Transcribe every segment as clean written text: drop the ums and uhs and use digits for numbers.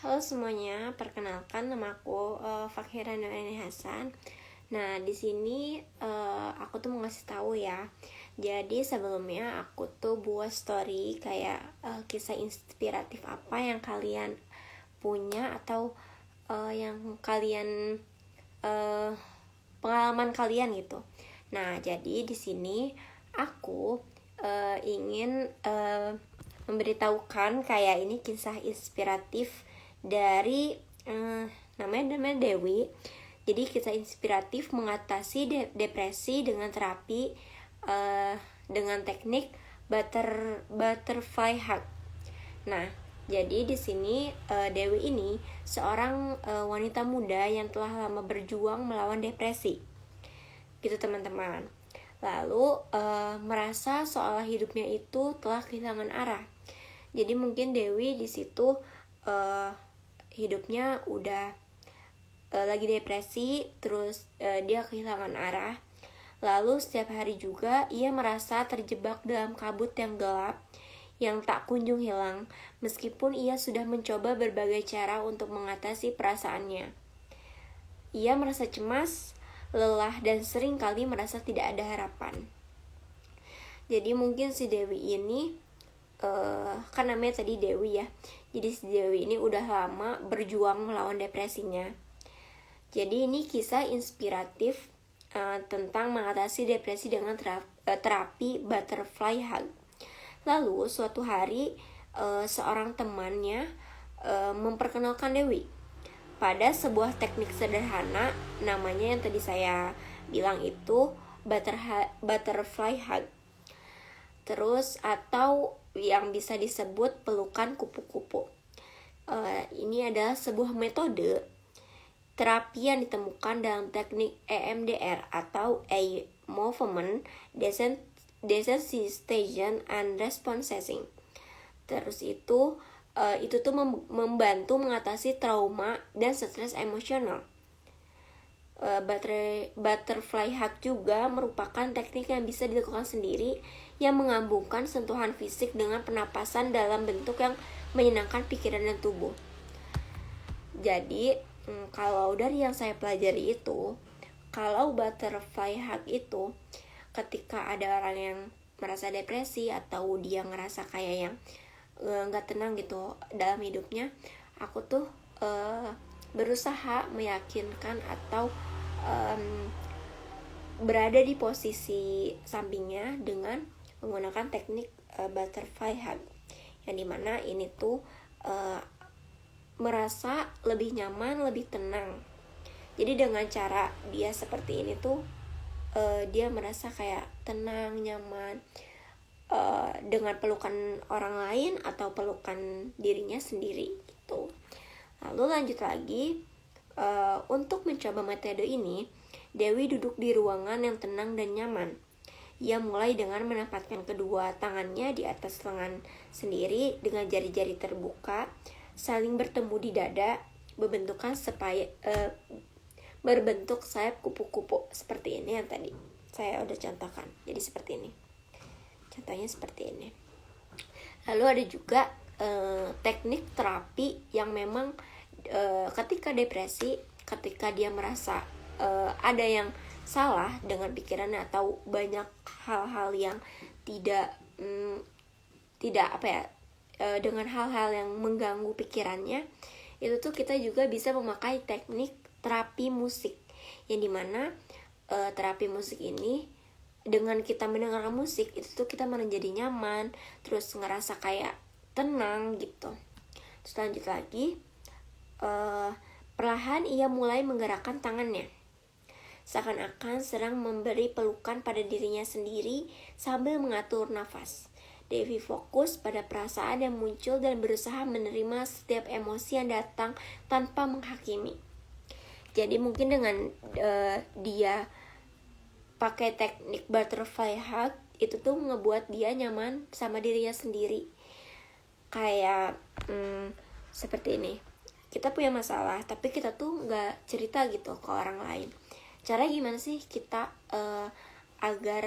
Halo semuanya, perkenalkan nama aku Fakhira Nurani Hasan. Nah, di sini aku tuh mau ngasih tahu ya. Jadi sebelumnya aku tuh buat story kayak kisah inspiratif apa yang kalian punya atau yang kalian pengalaman kalian gitu. Nah, jadi di sini aku ingin memberitahukan kayak ini kisah inspiratif dari namanya Dewi. Jadi kisah inspiratif mengatasi depresi dengan terapi dengan teknik butterfly hug. Nah, jadi di sini Dewi ini seorang wanita muda yang telah lama berjuang melawan depresi. Gitu teman-teman. Lalu merasa seolah hidupnya itu telah kehilangan arah. Jadi mungkin Dewi di situ hidupnya udah lagi depresi, terus dia kehilangan arah. Lalu setiap hari juga ia merasa terjebak dalam kabut yang gelap yang tak kunjung hilang, meskipun ia sudah mencoba berbagai cara untuk mengatasi perasaannya. Ia merasa cemas, lelah, dan sering kali merasa tidak ada harapan. Jadi mungkin si Dewi ini kan namanya tadi Dewi ya. Jadi si Dewi ini udah lama berjuang melawan depresinya. Jadi ini kisah inspiratif tentang mengatasi depresi dengan terapi butterfly hug. Lalu suatu hari seorang temannya memperkenalkan Dewi pada sebuah teknik sederhana, namanya yang tadi saya bilang itu butterfly hug. Terus atau yang bisa disebut pelukan kupu-kupu. Ini adalah sebuah metode terapi yang ditemukan dalam teknik EMDR atau Movement Desensitization and Response. Terus itu tuh membantu mengatasi trauma dan stres emosional. Butterfly hug juga merupakan teknik yang bisa dilakukan sendiri yang menggabungkan sentuhan fisik dengan pernapasan dalam bentuk yang menyenangkan pikiran dan tubuh. Jadi kalau dari yang saya pelajari itu, kalau butterfly hug itu ketika ada orang yang merasa depresi atau dia ngerasa kayak yang gak tenang gitu dalam hidupnya, aku tuh berusaha meyakinkan atau berada di posisi sampingnya dengan menggunakan teknik butterfly hug, yang dimana ini tuh merasa lebih nyaman, lebih tenang. Jadi dengan cara dia seperti ini tuh dia merasa kayak tenang, nyaman dengan pelukan orang lain atau pelukan dirinya sendiri gitu. Lalu lanjut lagi, untuk mencoba metode ini, Dewi duduk di ruangan yang tenang dan nyaman. Ia mulai dengan menempatkan kedua tangannya di atas lengan sendiri dengan jari-jari terbuka, saling bertemu di dada, berbentuk sayap kupu-kupu seperti ini yang tadi saya udah contohkan. Jadi seperti ini. Contohnya seperti ini. Lalu ada juga teknik terapi yang memang ketika depresi, ketika dia merasa ada yang salah dengan pikirannya atau banyak hal-hal yang tidak dengan hal-hal yang mengganggu pikirannya, itu tuh kita juga bisa memakai teknik terapi musik, yang dimana terapi musik ini dengan kita mendengarkan musik itu tuh kita menjadi nyaman, terus ngerasa kayak tenang gitu. Terus lanjut lagi, perlahan ia mulai menggerakkan tangannya, seakan-akan sedang memberi pelukan pada dirinya sendiri sambil mengatur nafas. Devi fokus pada perasaan yang muncul dan berusaha menerima setiap emosi yang datang tanpa menghakimi. Jadi mungkin dengan dia pakai teknik butterfly hug itu tuh ngebuat dia nyaman sama dirinya sendiri. Kayak seperti ini, kita punya masalah tapi kita tuh gak cerita gitu ke orang lain. Cara gimana sih kita agar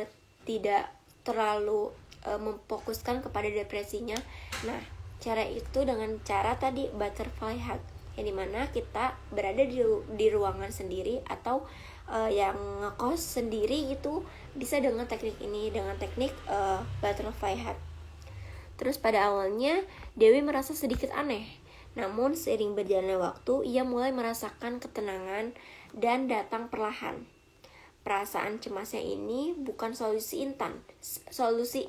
tidak terlalu memfokuskan kepada depresinya? Nah, Cara itu dengan cara tadi butterfly hug, yang dimana kita berada di ruangan sendiri atau yang ngekos sendiri gitu, bisa dengan teknik ini, dengan teknik butterfly hug. Terus pada awalnya Dewi merasa sedikit aneh, namun seiring berjalannya waktu ia mulai merasakan ketenangan dan datang perlahan. Perasaan cemasnya ini bukan solusi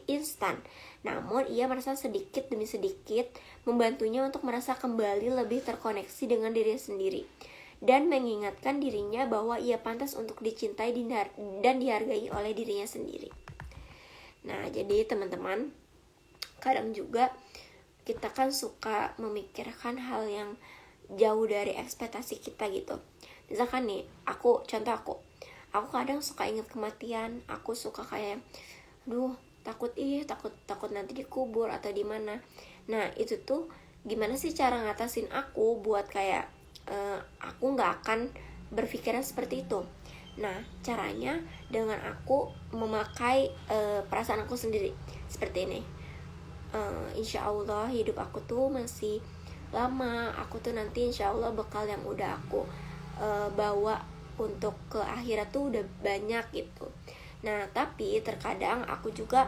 instan, namun ia merasa sedikit demi sedikit membantunya untuk merasa kembali lebih terkoneksi dengan diri sendiri dan mengingatkan dirinya bahwa ia pantas untuk dicintai dan dihargai oleh dirinya sendiri. Nah, jadi teman-teman, kadang juga kita kan suka memikirkan hal yang jauh dari ekspektasi kita gitu. Misalkan nih, aku kadang suka ingat kematian. Aku suka kayak, takut nanti dikubur atau di mana. Nah, itu tuh gimana sih cara ngatasin aku buat kayak aku nggak akan berpikiran seperti itu. Nah, caranya dengan aku memakai perasaan aku sendiri seperti ini. Insya Allah hidup aku tuh masih lama. Aku tuh nanti insya Allah bekal yang udah aku bawa untuk ke akhirat tuh udah banyak gitu. Nah, tapi terkadang aku juga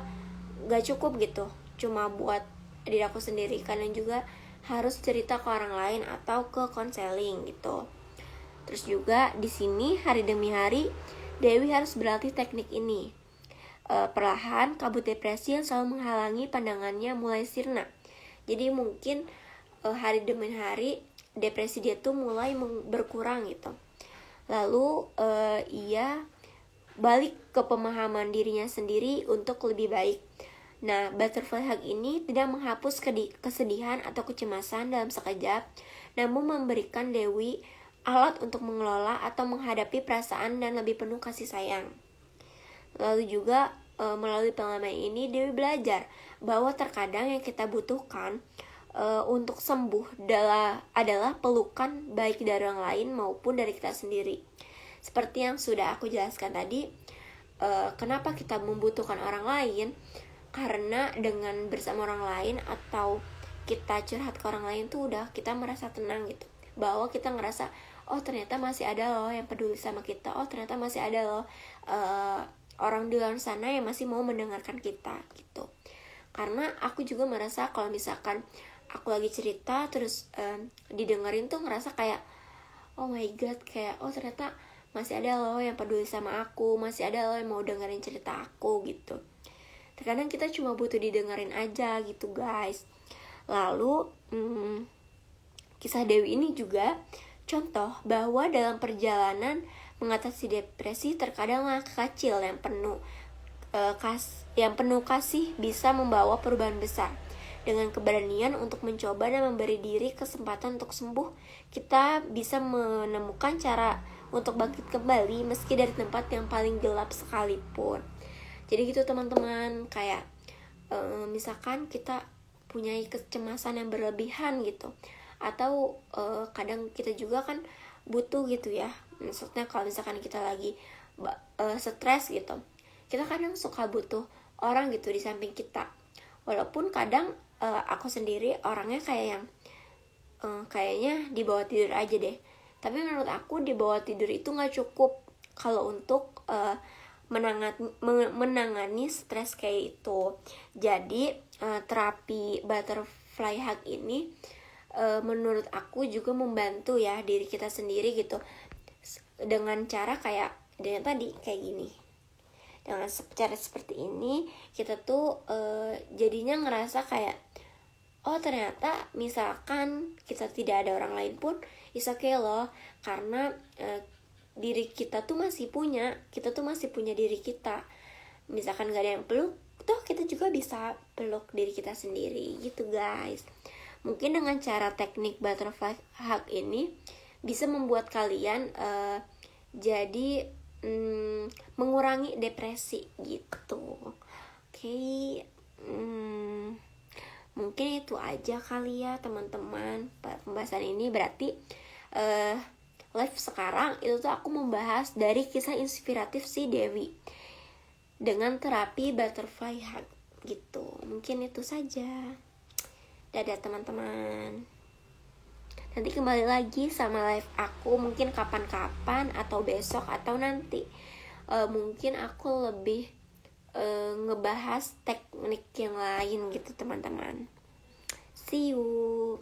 gak cukup gitu cuma buat diri aku sendiri, kadang juga harus cerita ke orang lain atau ke konseling gitu. Terus juga di sini hari demi hari Dewi harus berlatih teknik ini. Perlahan kabut depresi yang selalu menghalangi pandangannya mulai sirna. Jadi mungkin hari demi hari depresi dia tuh mulai berkurang gitu. Lalu ia balik ke pemahaman dirinya sendiri untuk lebih baik. Nah, butterfly hug ini tidak menghapus kesedihan atau kecemasan dalam sekejap, namun memberikan Dewi alat untuk mengelola atau menghadapi perasaan dan lebih penuh kasih sayang. Lalu juga melalui pengalaman ini Dewi belajar bahwa terkadang yang kita butuhkan untuk sembuh adalah pelukan baik dari orang lain maupun dari kita sendiri. Seperti yang sudah aku jelaskan tadi, kenapa kita membutuhkan orang lain? Karena dengan bersama orang lain atau kita curhat ke orang lain tuh udah kita merasa tenang gitu. Bahwa kita ngerasa, oh ternyata masih ada loh yang peduli sama kita. Oh ternyata masih ada loh orang di luar sana yang masih mau mendengarkan kita gitu. Karena aku juga merasa kalau misalkan aku lagi cerita terus didengerin tuh ngerasa kayak, oh my god, kayak oh ternyata masih ada loh yang peduli sama aku, masih ada loh yang mau dengerin cerita aku gitu. Terkadang kita cuma butuh didengerin aja gitu guys. Lalu kisah Dewi ini juga contoh bahwa dalam perjalanan mengatasi depresi terkadang langkah kecil yang penuh kasih bisa membawa perubahan besar. Dengan keberanian untuk mencoba dan memberi diri kesempatan untuk sembuh, kita bisa menemukan cara untuk bangkit kembali meski dari tempat yang paling gelap sekalipun. Jadi gitu teman-teman, kayak misalkan kita punya kecemasan yang berlebihan gitu, atau kadang kita juga kan butuh gitu ya. Maksudnya kalau misalkan kita lagi stres gitu, kita kadang suka butuh orang gitu di samping kita. Walaupun kadang aku sendiri orangnya kayak yang kayaknya di bawah tidur aja deh. Tapi menurut aku di bawah tidur itu gak cukup kalau untuk menangani stres kayak itu. Jadi terapi butterfly hug ini menurut aku juga membantu ya diri kita sendiri gitu. Dengan cara kayak tadi kayak gini. Dengan cara seperti ini kita tuh jadinya ngerasa kayak, oh ternyata misalkan kita tidak ada orang lain pun it's okay loh. Karena diri kita tuh masih punya diri kita. Misalkan gak ada yang peluk, toh kita juga bisa peluk diri kita sendiri gitu guys. Mungkin dengan cara teknik butterfly hug ini bisa membuat kalian jadi mengurangi depresi gitu. Oke. Mungkin itu aja kali ya teman-teman pembahasan ini. Berarti live sekarang itu tuh aku membahas dari kisah inspiratif si Dewi dengan terapi butterfly hug gitu. Mungkin itu saja. Dadah teman-teman. Nanti kembali lagi sama live aku mungkin kapan-kapan atau besok atau nanti. Mungkin aku lebih ngebahas teknik yang lain gitu teman-teman. See you.